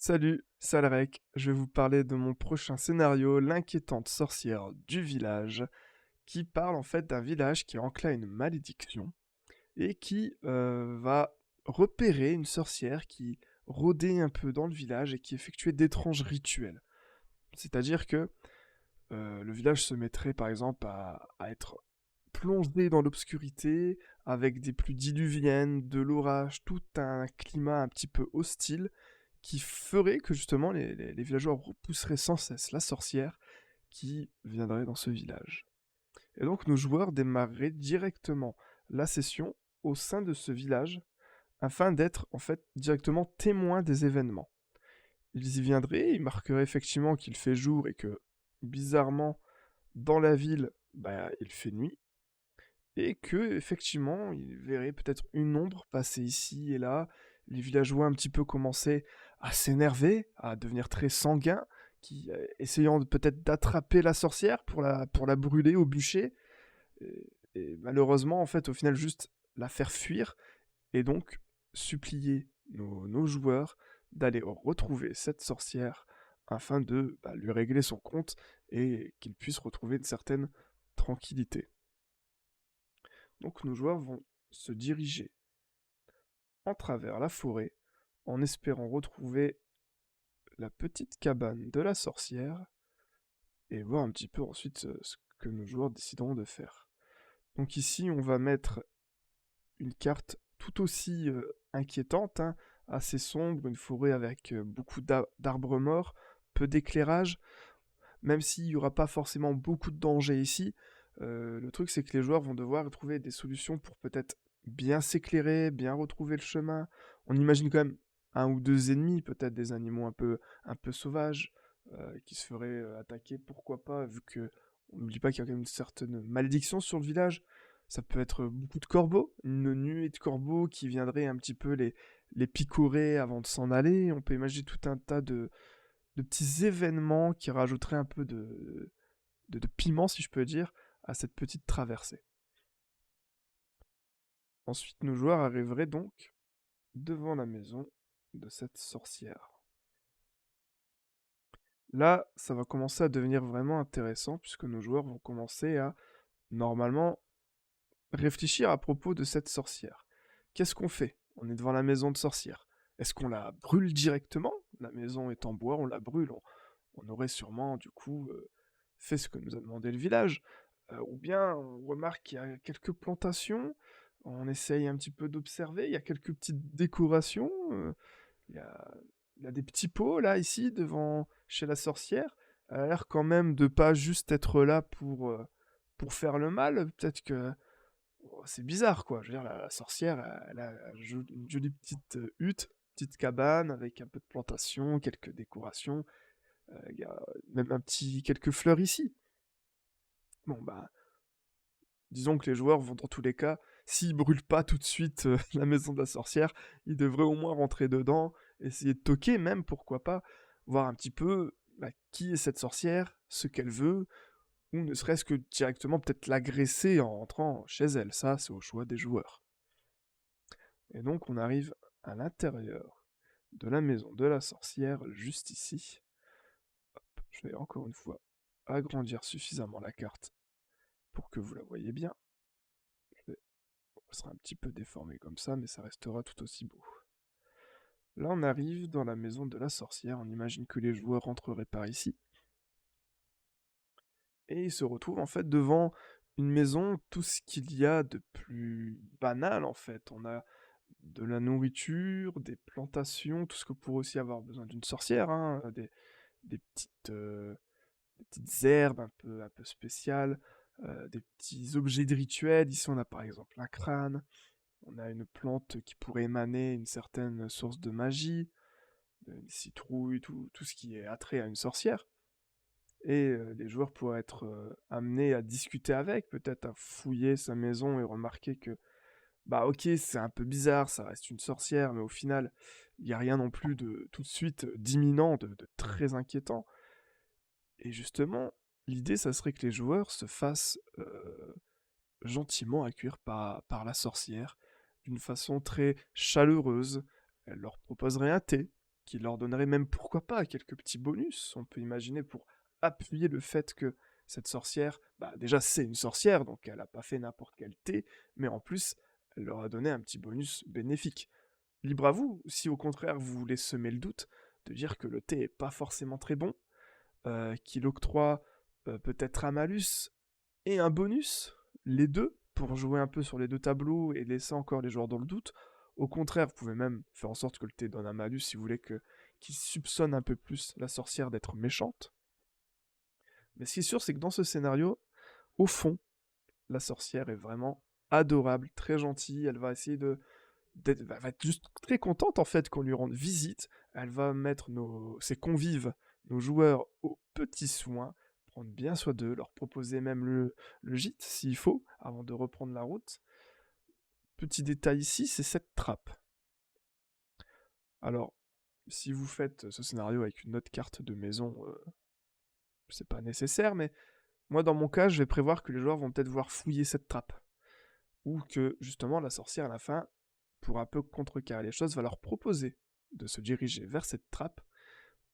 Salut, Salrek, je vais vous parler de mon prochain scénario, l'inquiétante sorcière du village, qui parle en fait d'un village qui est enclin à une malédiction et qui va repérer une sorcière qui rôdait un peu dans le village et qui effectuait d'étranges rituels. C'est-à-dire que le village se mettrait par exemple à être plongé dans l'obscurité, avec des pluies diluviennes, de l'orage, tout un climat un petit peu hostile, qui ferait que justement les villageois repousseraient sans cesse la sorcière qui viendrait dans ce village. Et donc nos joueurs démarreraient directement la session au sein de ce village afin d'être en fait directement témoins des événements. Ils y viendraient, ils marqueraient effectivement qu'il fait jour et que bizarrement dans la ville il fait nuit et que effectivement ils verraient peut-être une ombre passer ici et là, les villageois un petit peu commençaient à s'énerver, à devenir très sanguins, essayant peut-être d'attraper la sorcière pour la brûler au bûcher, et malheureusement en fait au final juste la faire fuir, et donc supplier nos joueurs d'aller retrouver cette sorcière afin de lui régler son compte et qu'il puisse retrouver une certaine tranquillité. Donc nos joueurs vont se diriger en travers la forêt en espérant retrouver la petite cabane de la sorcière et voir un petit peu ensuite ce que nos joueurs décideront de faire. Donc ici on va mettre une carte tout aussi inquiétante, hein, assez sombre, une forêt avec beaucoup d'arbres morts, peu d'éclairage, même s'il n'y aura pas forcément beaucoup de danger ici. Le truc c'est que les joueurs vont devoir trouver des solutions pour peut-être bien s'éclairer, bien retrouver le chemin. On imagine quand même un ou deux ennemis, peut-être des animaux un peu sauvages, qui se feraient attaquer, pourquoi pas, vu que on n'oublie pas qu'il y a quand même une certaine malédiction sur le village. Ça peut être beaucoup de corbeaux, une nuée de corbeaux qui viendraient un petit peu les picorer avant de s'en aller. On peut imaginer tout un tas de petits événements qui rajouteraient un peu de piment, si je peux dire, à cette petite traversée. Ensuite, nos joueurs arriveraient donc devant la maison de cette sorcière. Là, ça va commencer à devenir vraiment intéressant puisque nos joueurs vont commencer à, normalement, réfléchir à propos de cette sorcière. Qu'est-ce qu'on fait? On est devant la maison de sorcière. Est-ce qu'on la brûle directement? La maison est en bois, on la brûle. On aurait sûrement, du coup, fait ce que nous a demandé le village. Ou bien on remarque qu'il y a quelques plantations, on essaye un petit peu d'observer, il y a quelques petites décorations, il y a, il y a des petits pots là, ici, devant chez la sorcière. Elle a l'air quand même de pas juste être là pour faire le mal. Peut-être que c'est bizarre, quoi. Je veux dire, la sorcière, elle a une jolie petite hutte, petite cabane avec un peu de plantation, quelques décorations. Il y a même quelques fleurs ici. Bon, bah, disons que les joueurs vont dans tous les cas, s'ils brûlent pas tout de suite la maison de la sorcière, ils devraient au moins rentrer dedans, essayer de toquer même, pourquoi pas, voir un petit peu qui est cette sorcière, ce qu'elle veut, ou ne serait-ce que directement peut-être l'agresser en rentrant chez elle. Ça, c'est au choix des joueurs. Et donc on arrive à l'intérieur de la maison de la sorcière, juste ici. Hop, je vais encore une fois agrandir suffisamment la carte pour que vous la voyez bien. Ça sera un petit peu déformé comme ça, mais ça restera tout aussi beau. Là, on arrive dans la maison de la sorcière. On imagine que les joueurs rentreraient par ici. Et ils se retrouvent en fait devant une maison, tout ce qu'il y a de plus banal en fait. On a de la nourriture, des plantations, tout ce que pourrait aussi avoir besoin d'une sorcière, hein, des des petites herbes un peu spéciales, des petits objets de rituel. Ici, on a par exemple un crâne, on a une plante qui pourrait émaner une certaine source de magie, une citrouille, tout ce qui est attrait à une sorcière. Et les joueurs pourraient être amenés à discuter avec, peut-être à fouiller sa maison et remarquer que, bah ok, c'est un peu bizarre, ça reste une sorcière, mais au final, il n'y a rien non plus de tout de suite d'imminent, de très inquiétant. Et justement, l'idée, ça serait que les joueurs se fassent gentiment accueillir par la sorcière, d'une façon très chaleureuse. Elle leur proposerait un thé, qui leur donnerait même, pourquoi pas, quelques petits bonus. On peut imaginer pour appuyer le fait que cette sorcière, bah déjà c'est une sorcière, donc elle n'a pas fait n'importe quel thé, mais en plus, elle leur a donné un petit bonus bénéfique. Libre à vous, si au contraire vous voulez semer le doute, de dire que le thé est pas forcément très bon, qu'il octroie peut-être un malus et un bonus, les deux, pour jouer un peu sur les deux tableaux et laisser encore les joueurs dans le doute. Au contraire, vous pouvez même faire en sorte que le thé donne un malus si vous voulez qu'il soupçonne un peu plus la sorcière d'être méchante. Mais ce qui est sûr, c'est que dans ce scénario, au fond, la sorcière est vraiment adorable, très gentille, elle va essayer va être juste très contente en fait qu'on lui rende visite, elle va mettre ses convives, nos joueurs aux petits soins, prendre bien soin d'eux, leur proposer même le gîte s'il faut, avant de reprendre la route. Petit détail ici, c'est cette trappe. Alors, si vous faites ce scénario avec une autre carte de maison, c'est pas nécessaire, mais moi dans mon cas, je vais prévoir que les joueurs vont peut-être voir fouiller cette trappe. Ou que justement la sorcière à la fin, pour un peu contrecarrer les choses, va leur proposer de se diriger vers cette trappe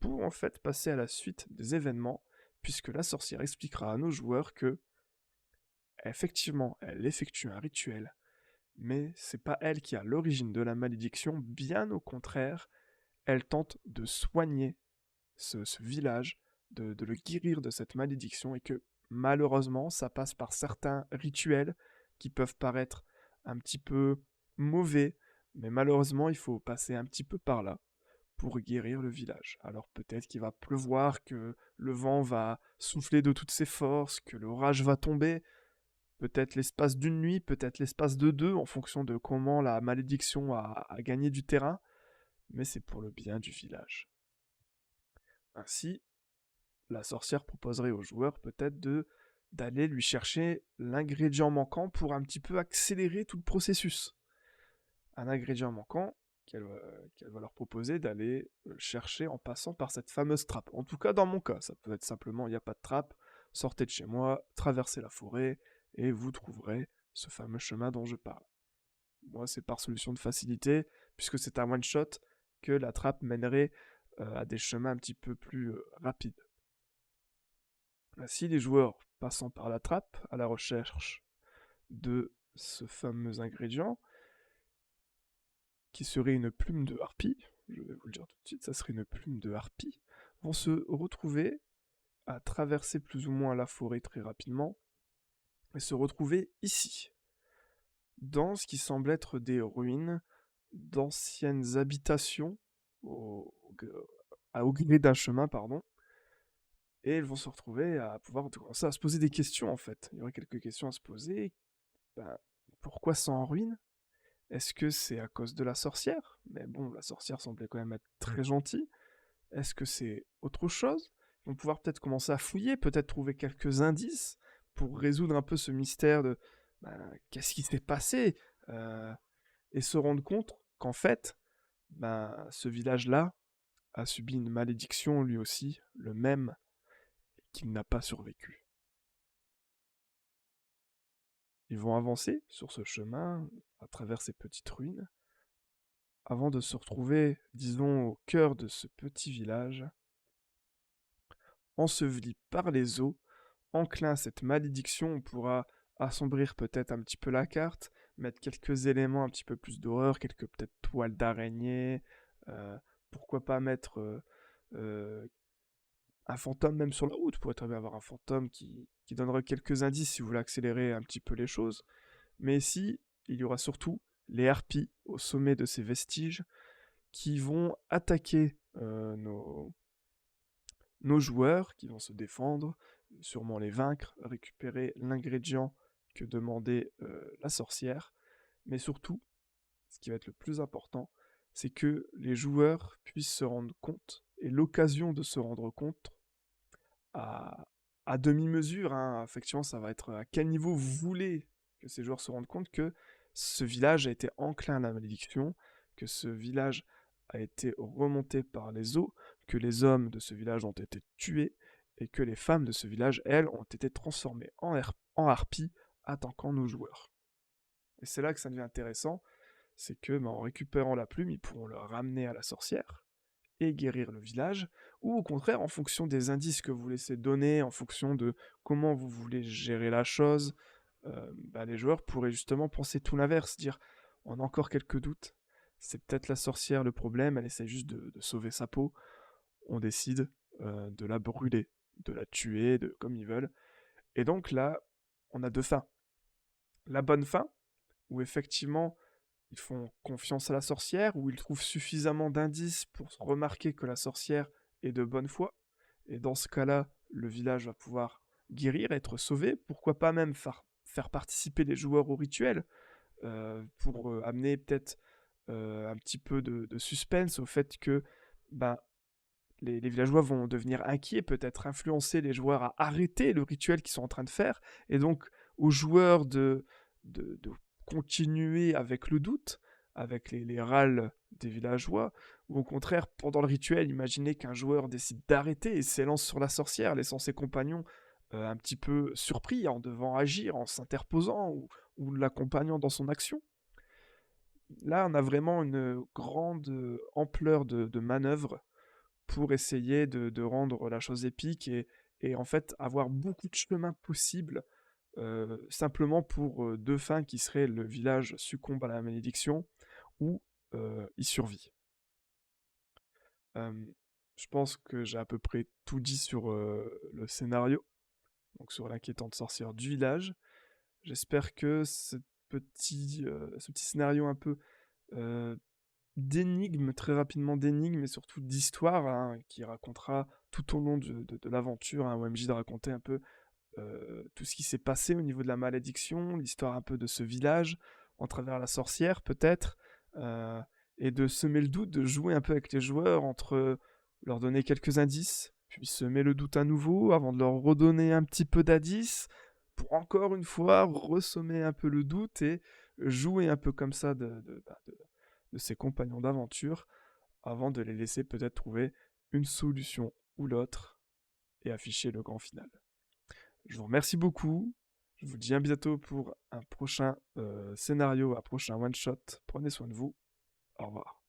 pour en fait passer à la suite des événements, puisque la sorcière expliquera à nos joueurs que effectivement elle effectue un rituel, mais c'est pas elle qui a l'origine de la malédiction, bien au contraire, elle tente de soigner ce village, de le guérir de cette malédiction, et que malheureusement ça passe par certains rituels qui peuvent paraître un petit peu mauvais, mais malheureusement il faut passer un petit peu par là pour guérir le village. Alors peut-être qu'il va pleuvoir, que le vent va souffler de toutes ses forces, que l'orage va tomber, peut-être l'espace d'une nuit, peut-être l'espace de deux, en fonction de comment la malédiction a gagné du terrain, mais c'est pour le bien du village. Ainsi, la sorcière proposerait aux joueurs peut-être d'aller lui chercher l'ingrédient manquant pour un petit peu accélérer tout le processus. Un ingrédient manquant qu'elle va leur proposer d'aller chercher en passant par cette fameuse trappe. En tout cas, dans mon cas, ça peut être simplement, il n'y a pas de trappe, sortez de chez moi, traversez la forêt, et vous trouverez ce fameux chemin dont je parle. Moi, c'est par solution de facilité, puisque c'est un one-shot, que la trappe mènerait à des chemins un petit peu plus rapides. Ainsi, les joueurs passant par la trappe à la recherche de ce fameux ingrédient, qui serait une plume de harpie, je vais vous le dire tout de suite, ça serait une plume de harpie, vont se retrouver à traverser plus ou moins la forêt très rapidement et se retrouver ici, dans ce qui semble être des ruines d'anciennes habitations au gré d'un chemin, pardon, et elles vont se retrouver à pouvoir commencer à se poser des questions en fait. Il y aurait quelques questions à se poser. Ben, pourquoi c'est en ruine? Est-ce que c'est à cause de la sorcière? Mais bon, la sorcière semblait quand même être très gentille. Est-ce que c'est autre chose? Ils vont pouvoir peut-être commencer à fouiller, peut-être trouver quelques indices pour résoudre un peu ce mystère de qu'est-ce qui s'est passé, euh, et se rendre compte qu'en fait, ce village-là a subi une malédiction lui aussi, le même, qu'il n'a pas survécu. Ils vont avancer sur ce chemin, à travers ces petites ruines, avant de se retrouver, disons, au cœur de ce petit village, enseveli par les eaux, enclin à cette malédiction. On pourra assombrir peut-être un petit peu la carte, mettre quelques éléments un petit peu plus d'horreur, quelques peut-être toiles d'araignée, euh, pourquoi pas mettre euh, un fantôme même sur la route, pourrait très bien avoir un fantôme qui donnerait quelques indices si vous voulez accélérer un petit peu les choses. Mais ici, il y aura surtout les harpies au sommet de ces vestiges qui vont attaquer nos joueurs, qui vont se défendre, sûrement les vaincre, récupérer l'ingrédient que demandait la sorcière. Mais surtout, ce qui va être le plus important, c'est que les joueurs puissent se rendre compte, et l'occasion de se rendre compte à, à demi-mesure, hein, effectivement, ça va être à quel niveau vous voulez que ces joueurs se rendent compte que ce village a été enclin à la malédiction, que ce village a été remonté par les eaux, que les hommes de ce village ont été tués, et que les femmes de ce village, elles, ont été transformées en harpies, attaquant nos joueurs. Et c'est là que ça devient intéressant, c'est que en récupérant la plume, ils pourront le ramener à la sorcière, et guérir le village, ou au contraire, en fonction des indices que vous laissez donner, en fonction de comment vous voulez gérer la chose, bah, les joueurs pourraient justement penser tout l'inverse, dire: «On a encore quelques doutes, c'est peut-être la sorcière le problème, elle essaie juste de sauver sa peau, on décide, de la brûler, de la tuer, de comme ils veulent». Et donc là, on a 2 fins. La bonne fin, où effectivement, ils font confiance à la sorcière, où ils trouvent suffisamment d'indices pour remarquer que la sorcière est de bonne foi, et dans ce cas-là, le village va pouvoir guérir, être sauvé, pourquoi pas même faire participer les joueurs au rituel, pour amener peut-être un petit peu de suspense au fait que ben, les villageois vont devenir inquiets, peut-être influencer les joueurs à arrêter le rituel qu'ils sont en train de faire, et donc aux joueurs de continuer avec le doute, avec les râles des villageois, ou au contraire, pendant le rituel, imaginez qu'un joueur décide d'arrêter et s'élance sur la sorcière, laissant ses compagnons un petit peu surpris en devant agir, en s'interposant ou l'accompagnant dans son action. Là, on a vraiment une grande ampleur de manœuvre pour essayer de rendre la chose épique et en fait avoir beaucoup de chemins possibles simplement pour deux fins qui seraient le village succombe à la malédiction ou il survit. Euh, je pense que j'ai à peu près tout dit sur le scénario, donc sur l'inquiétante sorcière du village. J'espère que ce petit scénario un peu euh, d'énigmes, très rapidement d'énigmes, et surtout d'histoires, hein, qui racontera tout au long de l'aventure, hein, OMJ de raconter un peu tout ce qui s'est passé au niveau de la malédiction, l'histoire un peu de ce village, en travers la sorcière peut-être, euh, et de semer le doute, de jouer un peu avec les joueurs, entre leur donner quelques indices, puis semer le doute à nouveau, avant de leur redonner un petit peu d'indices, pour encore une fois ressommer un peu le doute et jouer un peu comme ça de ses compagnons d'aventure, avant de les laisser peut-être trouver une solution ou l'autre et afficher le grand final. Je vous remercie beaucoup. Je vous dis à bientôt pour un prochain scénario, un prochain one-shot. Prenez soin de vous. Au revoir.